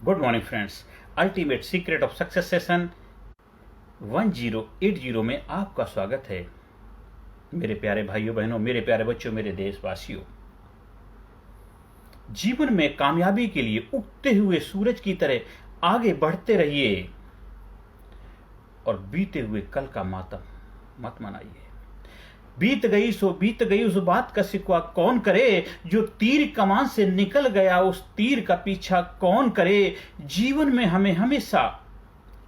Good morning friends. Ultimate secret of success session 1080 में आपका स्वागत है। मेरे प्यारे भाइयों बहनों, मेरे प्यारे बच्चों, मेरे देशवासियों, जीवन में कामयाबी के लिए उगते हुए सूरज की तरह आगे बढ़ते रहिए और बीते हुए कल का मातम मत मनाइए। बीत गई सो बीत गई, उस बात का सिकवा कौन करे। जो तीर कमान से निकल गया, उस तीर का पीछा कौन करे। जीवन में हमें हमेशा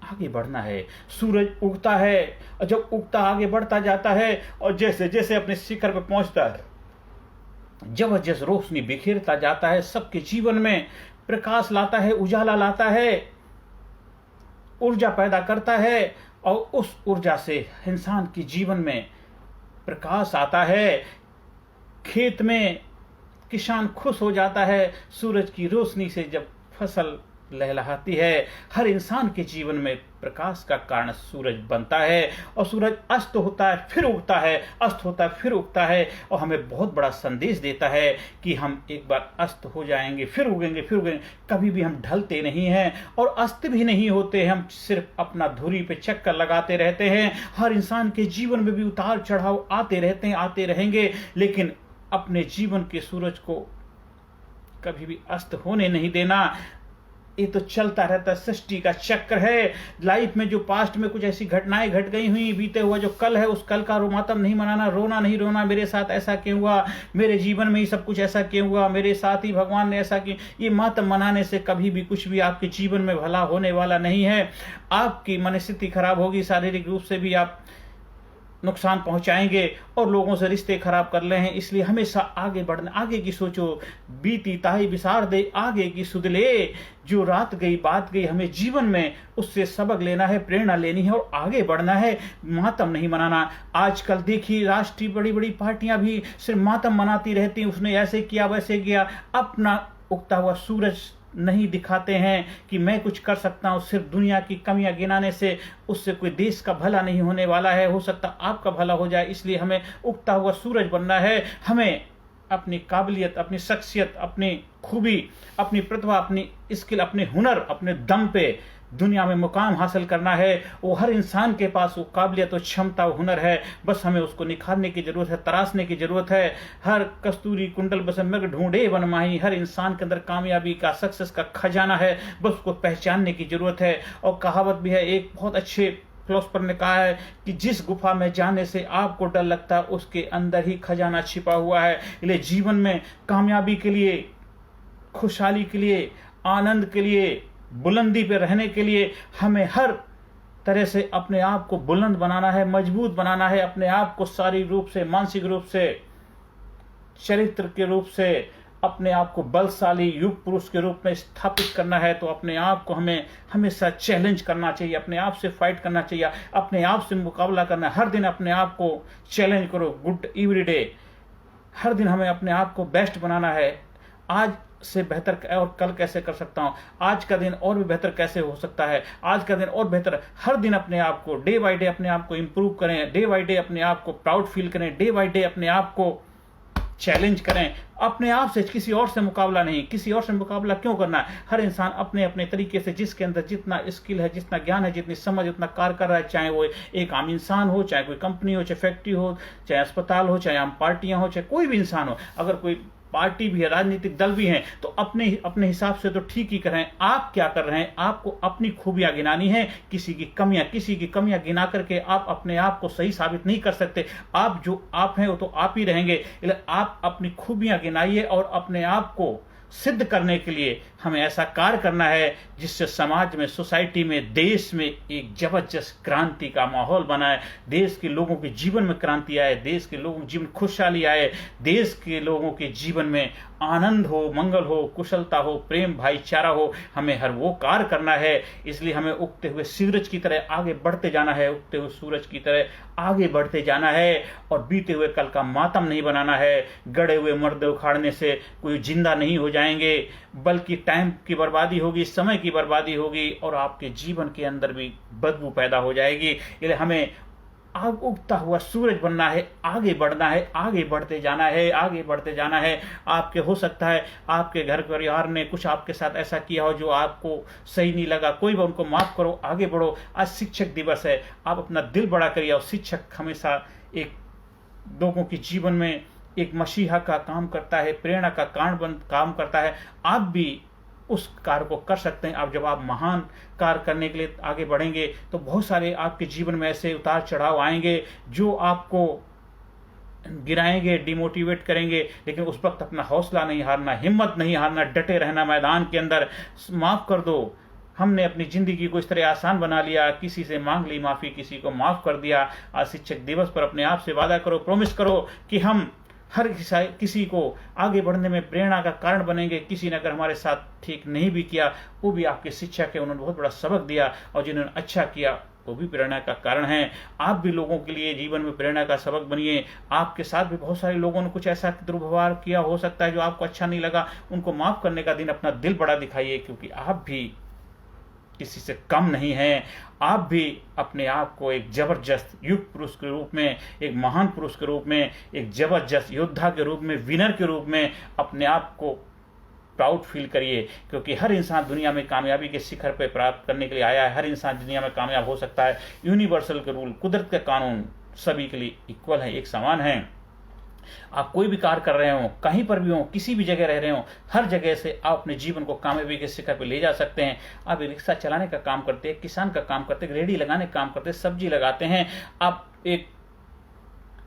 आगे बढ़ना है। सूरज उगता है और जब उगता आगे बढ़ता जाता है और जैसे जैसे अपने शिखर पर पहुंचता है, जबरदस्त रोशनी बिखेरता जाता है, सबके जीवन में प्रकाश लाता है, उजाला लाता है, ऊर्जा पैदा करता है और उस ऊर्जा से इंसान के जीवन में प्रकाश आता है। खेत में किसान खुश हो जाता है सूरज की रोशनी से जब फसल लहलहाती है। हर इंसान के जीवन में प्रकाश का कारण सूरज बनता है और सूरज अस्त होता है फिर उगता है, अस्त होता है फिर उगता है और हमें बहुत बड़ा संदेश देता है कि हम एक बार अस्त हो जाएंगे फिर उगेंगे फिर उगेंगे। कभी भी हम ढलते नहीं हैं और अस्त भी नहीं होते, हम सिर्फ अपना धुरी पे चक्कर लगाते रहते हैं। हर इंसान के जीवन में भी उतार चढ़ाव आते रहते हैं, आते रहेंगे, लेकिन अपने जीवन के सूरज को कभी भी अस्त होने नहीं देना। ये तो चलता रहता है, सृष्टि का चक्र है। लाइफ में जो पास्ट में कुछ ऐसी घटनाएं घट गई हुई, बीते हुआ जो कल है, उस कल का मातम नहीं मनाना, रोना नहीं रोना, मेरे साथ ऐसा क्यों हुआ, मेरे जीवन में ही सब कुछ ऐसा क्यों हुआ, मेरे साथ ही भगवान ने ऐसा क्यों। ये मातम मनाने से कभी भी कुछ भी आपके जीवन में भला होने वाला नहीं है। आपकी मनस्थिति खराब होगी, शारीरिक रूप से भी आप नुकसान पहुंचाएंगे और लोगों से रिश्ते खराब कर रहे हैं। इसलिए हमेशा आगे बढ़ना, आगे की सोचो। बीती ताही विसार दे, आगे की सुध ले। जो रात गई बात गई, हमें जीवन में उससे सबक लेना है, प्रेरणा लेनी है और आगे बढ़ना है, मातम नहीं मनाना। आजकल देखिए राष्ट्रीय बड़ी बड़ी पार्टियां भी सिर्फ मातम मनाती रहती हैं, उसने ऐसे किया वैसे किया, अपना उगता हुआ सूरज नहीं दिखाते हैं कि मैं कुछ कर सकता हूं। सिर्फ दुनिया की कमियां गिनाने से उससे कोई देश का भला नहीं होने वाला है। हो सकता आपका भला हो जाए। इसलिए हमें उगता हुआ सूरज बनना है। हमें अपनी काबिलियत, अपनी शख्सियत, अपनी खूबी, अपनी प्रतिभा, अपनी स्किल, अपने हुनर, अपने दम पे दुनिया में मुकाम हासिल करना है। वो हर इंसान के पास वो काबिलियत, वो क्षमता, वो हुनर है, बस हमें उसको निखारने की जरूरत है, तराशने की जरूरत है। हर कस्तूरी कुंडल बस मृग ढूंढे वन माही। हर इंसान के अंदर कामयाबी का, सक्सेस का खजाना है, बस उसको पहचानने की जरूरत है। और कहावत भी है, एक बहुत अच्छे फिलोसफर ने कहा है कि जिस गुफा में जाने से आपको डर लगता है, उसके अंदर ही खजाना छिपा हुआ है। इसलिए जीवन में कामयाबी के लिए, खुशहाली के लिए, आनंद के लिए, बुलंदी पे रहने के लिए हमें हर तरह से अपने आप को बुलंद बनाना है, मजबूत बनाना है। अपने आप को शारीरिक रूप से, मानसिक रूप से, चरित्र के रूप से अपने आप को बलशाली युग पुरुष के रूप में स्थापित करना है। तो अपने आप को हमें हमेशा चैलेंज करना चाहिए, अपने आप से फाइट करना चाहिए, अपने आप से मुकाबला करना है। हर दिन अपने आप को चैलेंज करो, गुड एवरीडे। हर दिन हमें अपने आप को बेस्ट बनाना है। आज से बेहतर और कल कैसे कर सकता हूं, आज का दिन और भी बेहतर कैसे हो सकता है, आज का दिन और बेहतर। हर दिन अपने आप को डे बाय डे अपने आप को इंप्रूव करें, डे बाय डे अपने आप को प्राउड फील करें, डे बाय डे अपने आप को चैलेंज करें। अपने आप से, किसी और से मुकाबला नहीं। किसी और से मुकाबला क्यों करना है। हर इंसान अपने अपने तरीके से, जिसके अंदर जितना स्किल है, जितना ज्ञान है, जितनी समझ, जितना कार्य कर रहा है, चाहे वो एक आम इंसान हो, चाहे कोई कंपनी हो, चाहे फैक्ट्री हो, चाहे अस्पताल हो, चाहे आम पार्टियां हो, चाहे कोई भी इंसान हो। अगर कोई पार्टी भी है, राजनीतिक दल भी हैं, तो अपने अपने हिसाब से तो ठीक ही कर रहे हैं। आप क्या कर रहे हैं, आपको अपनी खूबियां गिनानी है। किसी की कमियां गिना करके आप अपने आप को सही साबित नहीं कर सकते। आप जो आप हैं वो तो आप ही रहेंगे। इसलिए आप अपनी खूबियां गिनाइए और अपने आप को सिद्ध करने के लिए हमें ऐसा कार्य करना है जिससे समाज में, सोसाइटी में, देश में एक जबरदस्त क्रांति का माहौल बनाए। देश के लोगों के जीवन में क्रांति आए, देश के लोगों के जीवन खुशहाली आए, देश के लोगों के जीवन में आनंद हो, मंगल हो, कुशलता हो, प्रेम, भाईचारा हो। हमें हर वो कार्य करना है। इसलिए हमें उगते हुए सूरज की तरह आगे बढ़ते जाना है, उगते हुए सूरज की तरह आगे बढ़ते जाना है और बीते हुए कल का मातम नहीं बनाना है। गड़े हुए मर्दे उखाड़ने से कोई जिंदा नहीं हो जाएंगे, बल्कि टाइम की बर्बादी होगी, समय की बर्बादी होगी और आपके जीवन के अंदर भी बदबू पैदा हो जाएगी। इसलिए हमें आग उगता हुआ सूरज बनना है, आगे बढ़ना है, आगे बढ़ते जाना है, आगे बढ़ते जाना है। आपके हो सकता है आपके घर परिवार ने कुछ आपके साथ ऐसा किया हो जो आपको सही नहीं लगा, कोई भी उनको माफ करो, आगे बढ़ो। आज शिक्षक दिवस है, आप अपना दिल बड़ा करिए। और शिक्षक हमेशा एक लोगों के जीवन में एक मसीहा का काम करता है, प्रेरणा का काम करता है। आप भी उस कार्य को कर सकते हैं। आप जब आप महान कार्य करने के लिए आगे बढ़ेंगे तो बहुत सारे आपके जीवन में ऐसे उतार चढ़ाव आएंगे जो आपको गिराएंगे, डिमोटिवेट करेंगे, लेकिन उस वक्त अपना हौसला नहीं हारना, हिम्मत नहीं हारना, डटे रहना मैदान के अंदर। माफ कर दो, हमने अपनी जिंदगी को इस तरह आसान बना लिया, किसी से मांग ली माफी, किसी को माफ कर दिया। आज शिक्षक दिवस पर अपने आप से वादा करो, प्रॉमिस करो कि हम हर किसी को आगे बढ़ने में प्रेरणा का कारण बनेंगे। किसी ने अगर हमारे साथ ठीक नहीं भी किया, वो भी आपके शिक्षक है, उन्होंने बहुत बड़ा सबक दिया, और जिन्होंने अच्छा किया वो भी प्रेरणा का कारण है। आप भी लोगों के लिए जीवन में प्रेरणा का सबक बनिए। आपके साथ भी बहुत सारे लोगों ने कुछ ऐसा दुर्व्यवहार किया हो सकता है जो आपको अच्छा नहीं लगा, उनको माफ करने का दिन अपना दिल बड़ा दिखाइए, क्योंकि आप भी किसी से कम नहीं है। आप भी अपने आप को एक जबरदस्त युग पुरुष के रूप में, एक महान पुरुष के रूप में, एक जबरदस्त योद्धा के रूप में, विनर के रूप में अपने आप को प्राउड फील करिए, क्योंकि हर इंसान दुनिया में कामयाबी के शिखर पर प्राप्त करने के लिए आया है। हर इंसान दुनिया में कामयाब हो सकता है। यूनिवर्सल के रूल, कुदरत के कानून सभी के लिए इक्वल है, एक समान है। आप कोई भी कार्य कर रहे हो, कहीं पर भी हो, किसी भी जगह रह रहे हो, हर जगह से आप अपने जीवन को कामयाबी के शिखर पर ले जा सकते हैं। आप रिक्शा चलाने का काम करते हैं, किसान का काम करते हैं, रेहड़ी लगाने का काम करते हैं, सब्जी लगाते हैं, आप एक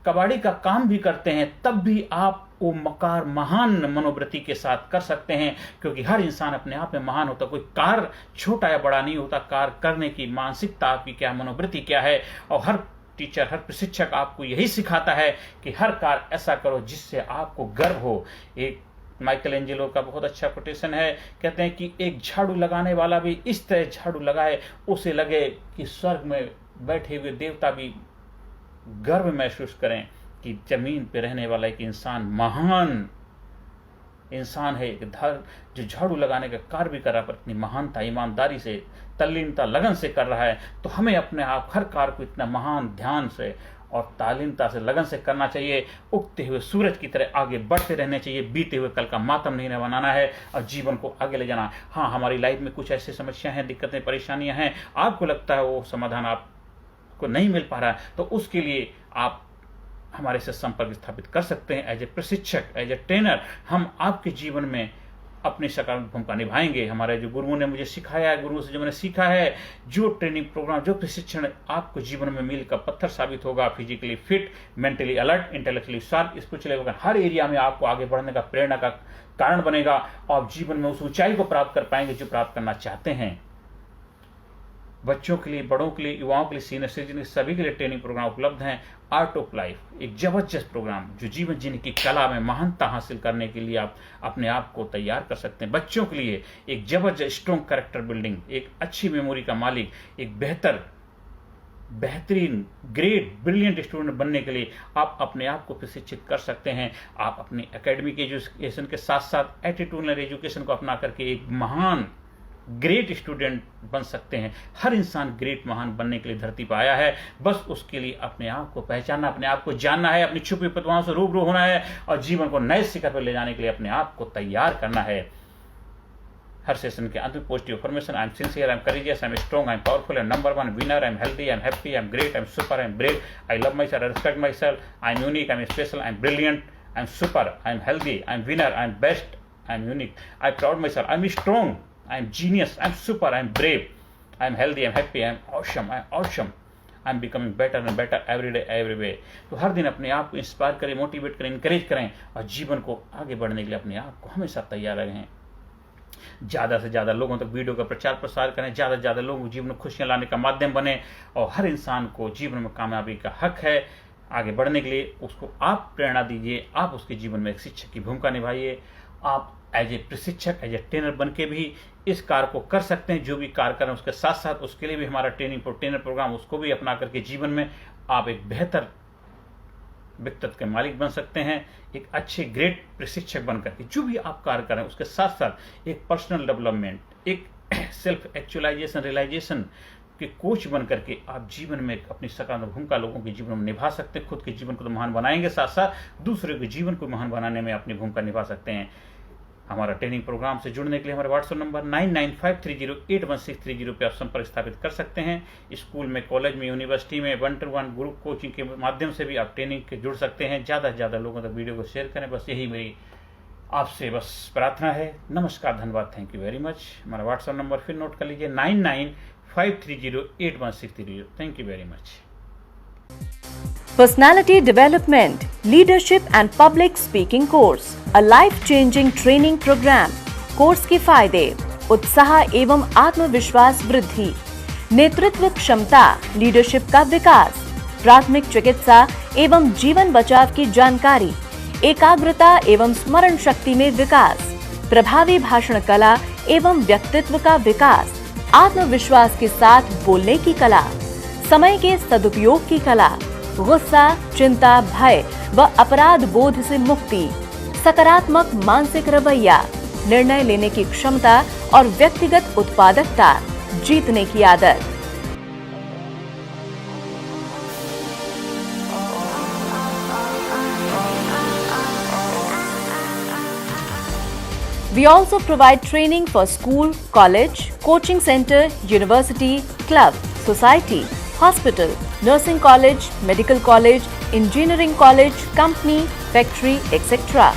कबाड़ी का काम भी करते हैं, तब भी आप वो महान मनोवृत्ति के साथ कर सकते हैं, क्योंकि हर इंसान अपने आप में महान होता। कोई कार्य छोटा या बड़ा नहीं होता, कार्य करने की मानसिकता आपकी क्या, मनोवृत्ति क्या है। और हर टीचर, हर प्रशिक्षक आपको यही सिखाता है कि हर कार्य ऐसा करो जिससे आपको गर्व हो। एक माइकल एंजेलो का बहुत अच्छा कोटेशन है, कहते हैं कि एक झाड़ू लगाने वाला भी इस तरह झाड़ू लगाए, उसे लगे कि स्वर्ग में बैठे हुए देवता भी गर्व महसूस करें कि जमीन पर रहने वाला एक इंसान महान इंसान है, जो झाड़ू लगाने का कार्य भी कर रहा है, पर इतनी महानता, ईमानदारी से, तल्लीनता, लगन से कर रहा है। तो हमें अपने आप हर कार्य को इतना महान ध्यान से और तालीमता से, लगन से करना चाहिए। उगते हुए सूरज की तरह आगे बढ़ते रहने चाहिए। बीते हुए कल का मातम नहीं बनाना है और जीवन को आगे ले जाना। हाँ, हमारी लाइफ में कुछ ऐसी समस्याएं हैं, दिक्कतें, परेशानियां हैं, आपको लगता है वो समाधान आपको नहीं मिल पा रहा है, तो उसके लिए आप हमारे से संपर्क स्थापित कर सकते हैं। एज ए प्रशिक्षक, एज ए ट्रेनर, हम आपके जीवन में अपनी सकारात्मक भूमिका निभाएंगे। हमारे जो गुरुओं ने मुझे सिखाया है, गुरुओं से जो मैंने सीखा है, जो ट्रेनिंग प्रोग्राम, जो प्रशिक्षण आपको जीवन में मील का पत्थर साबित होगा। Physically fit, mentally alert, intellectually sharp, spiritually हर एरिया में आपको आगे बढ़ने का प्रेरणा का कारण बनेगा और आप जीवन में उस ऊंचाई को प्राप्त कर पाएंगे जो प्राप्त करना चाहते हैं। बच्चों के लिए, बड़ों के लिए, युवाओं के लिए, सीनियर सिटीजन, सभी के लिए ट्रेनिंग प्रोग्राम उपलब्ध हैं। आर्ट ऑफ लाइफ, एक जबरदस्त प्रोग्राम जो जीवन जीने की कला में महानता हासिल करने के लिए आप अपने आप को तैयार कर सकते हैं। बच्चों के लिए एक जबरदस्त स्ट्रॉन्ग कैरेक्टर बिल्डिंग, एक अच्छी मेमोरी का मालिक, एक बेहतरीन, ग्रेट, ब्रिलियंट स्टूडेंट बनने के लिए आप अपने आप को प्रशिक्षित कर सकते हैं। आप अपनी एकेडमिक एजुकेशन के साथ साथ एटीट्यूडनल एजुकेशन को अपना करके एक महान, ग्रेट स्टूडेंट बन सकते हैं। हर इंसान ग्रेट, महान बनने के लिए धरती पर आया है। बस उसके लिए अपने आप को पहचानना, अपने आप को जानना है, अपनी छुपी प्रतिभाओं से रूबरू होना है और जीवन को नए शिखर पर ले जाने के लिए अपने आप को तैयार करना है। हर सेशन के अंत में positive information, I am sincere, I am courageous, I am strong, I am powerful, I am number one winner, I am healthy, I am happy, I am great, I am super, I am brave, I love my self, I respect my self, I am unique, I am special, I am brilliant, I am super, I am healthy, I am winner, I am best, I am unique, I proud my self, I am strong, I am genius, I am super, I am brave, I am healthy, I am happy, I am awesome, I am becoming better and better every day, every way। तो हर दिन अपने आप को inspire करें, motivate करें, encourage करें और जीवन को आगे बढ़ने के लिए अपने आप को हमेशा तैयार रहें। ज़्यादा से ज़्यादा लोगों तक वीडियो का प्रचार प्रसार करें, ज़्यादा से ज़्यादा लोगों को जीवन में खुशियाँ लाने का माध्यम बने और हर इंसान को जीवन में कामयाबी का हक है। आगे बढ़ने के लिए उसको आप प्रेरणा दीजिए, आप उसके जीवन में एक शिक्षक की भूमिका निभाइए। आप एज ए प्रशिक्षक, एज ए ट्रेनर बन के भी इस कार्य को कर सकते हैं। जो भी कार्य करें उसके साथ साथ उसके लिए भी हमारा ट्रेनर प्रोग्राम, उसको भी अपना करके जीवन में आप एक बेहतर व्यक्तित्व के मालिक बन सकते हैं। एक अच्छे ग्रेट प्रशिक्षक बन करके जो भी आप कार्य करें उसके साथ साथ एक पर्सनल डेवलपमेंट, एक सेल्फ एक्चुअलाइजेशन, रियलाइजेशन के कोच बन करके आप जीवन में अपनी सकारात्मक भूमिका लोगों के जीवन में निभा सकते हैं। खुद के जीवन को तो महान बनाएंगे, साथ साथ दूसरे के जीवन को महान बनाने में अपनी भूमिका निभा सकते हैं। हमारा ट्रेनिंग प्रोग्राम से जुड़ने के लिए हमारे व्हाट्सएप नंबर 9953081630 पे आप संपर्क स्थापित कर सकते हैं। स्कूल में, कॉलेज में, यूनिवर्सिटी में 1-to-1 ग्रुप कोचिंग के माध्यम से भी आप ट्रेनिंग के जुड़ सकते हैं। ज़्यादा से ज़्यादा लोगों तक वीडियो को शेयर करें, बस यही मेरी आपसे बस प्रार्थना है। नमस्कार, धन्यवाद, थैंक यू वेरी मच। हमारा व्हाट्सएप नंबर फिर नोट कर लीजिए 9953081630। Thank you very much. Personality Development, Leadership and Public Speaking Course, a life-changing training program. Course के फायदे: उत्साह एवं आत्मविश्वास वृद्धि, नेतृत्व क्षमता, लीडरशिप का विकास, प्राथमिक चिकित्सा एवं जीवन बचाव की जानकारी, एकाग्रता एवं स्मरण शक्ति में विकास, प्रभावी भाषण कला एवं व्यक्तित्व का विकास, आत्मविश्वास के साथ बोलने की कला, समय के सदुपयोग की कला, गुस्सा, चिंता, भय व अपराध बोध से मुक्ति, सकारात्मक मानसिक रवैया, निर्णय लेने की क्षमता और व्यक्तिगत उत्पादकता, जीतने की आदत। We also provide training for school, college, coaching center, university, club, society, hospital, nursing college, medical college, engineering college, company, factory, etc.